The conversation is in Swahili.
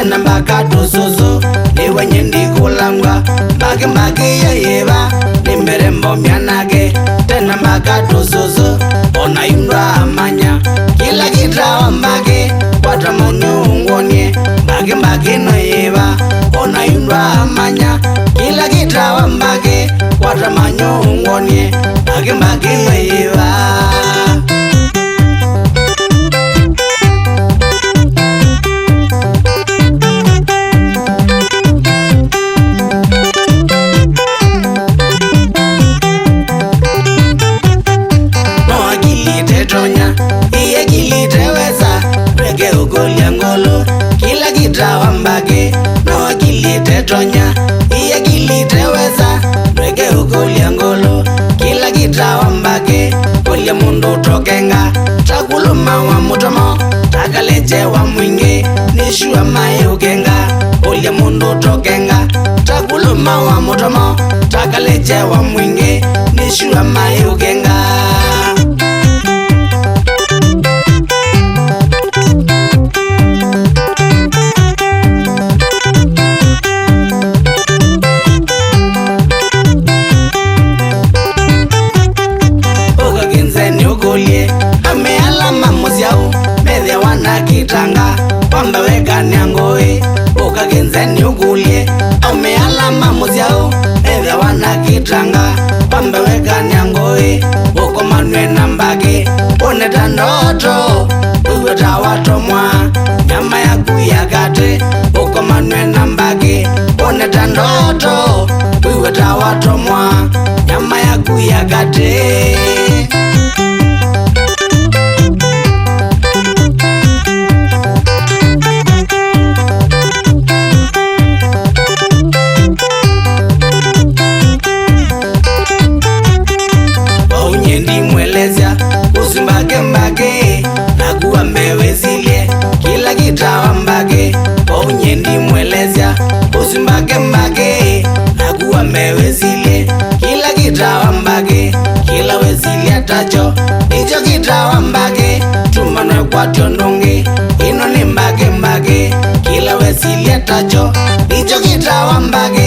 tena mpaka tususu ni wenye ndikulangwa mbake mbake ya yeba ni mberembo mianake tena mpaka tususu ona yundwa amanya kila kitawa mbake kwata monyungonie mbake mbake no yeba ona yundwa amanya kila kitawa mbake kwata manyungonie mbake mbake no yeba kila kitawa mbake no akilite tonya iye kiliteweza rege ukolia ngolo kila kitawa mbake kolia mundu tokenga takuluma wa mutomo takaleche wa mwingi nishua mai ukenga kolia mundu tokenga takuluma wa mutomo takaleche wa mwingi nishua mai ukenga kitanga kwamba wekani angoe ukagenzeni ukulie umealama muziao eve wana kitanga kwamba wekani angoe ukomanwe na mbake uneta ndoto uweta watomwa nyama ya kuyakate ukomanwe na mbake uneta ndoto uweta watomwa nyama ya kuyakate usimbake mbake nakuwa mbewezilie kila kitawa mbake onye ndimwelezya usimbake mbake nakuwa mbewezilie kila kitawa mbake kila wezilia tacho icho kitawa mbake tumanwe kwa tiondonge ino ni mbake mbake kila wezilia tacho icho kitawa mbake